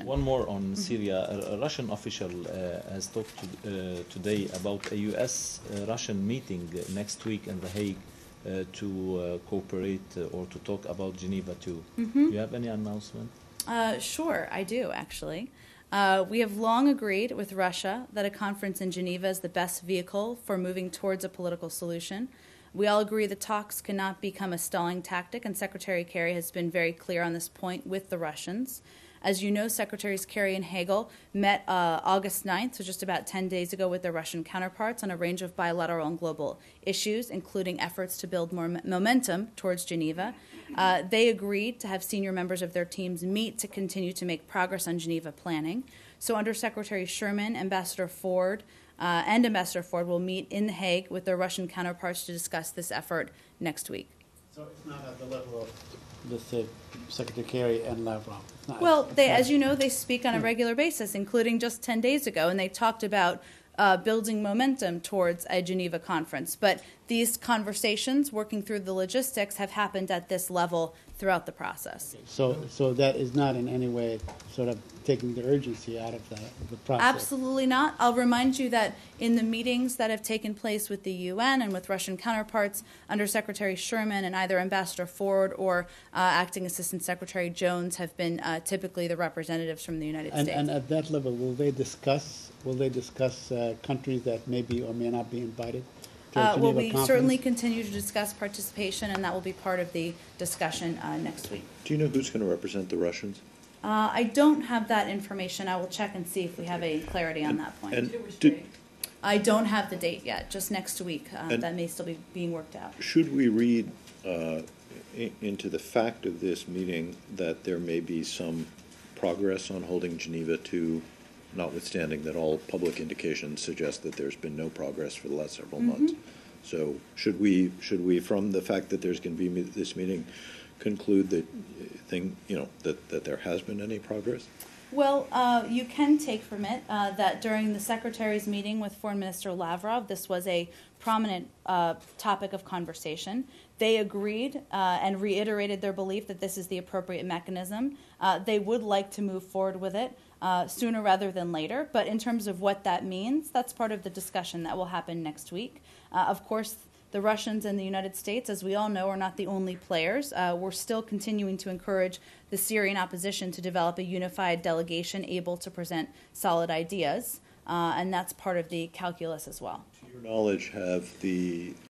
One more on Syria. A Russian official has talked today about a U.S.-Russian meeting next week in The Hague to cooperate or to talk about Geneva too. Do you have any announcement? Sure, I do, actually. We have long agreed with Russia that a conference in Geneva is the best vehicle for moving towards a political solution. We all agree that talks cannot become a stalling tactic, and Secretary Kerry has been very clear on this point with the Russians. As you know, Secretaries Kerry and Hagel met August 9th, so just about 10 days ago, with their Russian counterparts on a range of bilateral and global issues, including efforts to build more momentum towards Geneva. They agreed to have senior members of their teams meet to continue to make progress on Geneva planning. So Under Secretary Sherman, Ambassador Ford will meet in The Hague with their Russian counterparts to discuss this effort next week. So it's not at the level of, let's say, Secretary Kerry and Lavrov? Well, as you know, they speak on a regular basis, including just 10 days ago, and they talked about building momentum towards a Geneva conference. But these conversations, working through the logistics, have happened at this level throughout the process. So that is not in any way sort of taking the urgency out of the process? Absolutely not. I'll remind you that in the meetings that have taken place with the UN and with Russian counterparts, Under Secretary Sherman and either Ambassador Ford or Acting Assistant Secretary Jones have been typically the representatives from the United States. And at that level, will they discuss countries that may be or may not be invited? Well, we certainly continue to discuss participation, and that will be part of the discussion next week. Do you know who's going to represent the Russians? I don't have that information. I will check and see if we have any clarity on that point. I don't have the date yet, just next week. That may still be being worked out. Should we read into the fact of this meeting that there may be some progress on holding Geneva to, notwithstanding that all public indications suggest that there's been no progress for the last several months? So should we, from the fact that there's going to be this meeting, conclude that that there has been any progress? Well, you can take from it that during the Secretary's meeting with Foreign Minister Lavrov, this was a prominent topic of conversation. They agreed and reiterated their belief that this is the appropriate mechanism. They would like to move forward with it sooner rather than later, but in terms of what that means, that's part of the discussion that will happen next week. Of course, the Russians and the United States, as we all know, are not the only players. We're still continuing to encourage the Syrian opposition to develop a unified delegation able to present solid ideas, and that's part of the calculus as well. To your knowledge, have the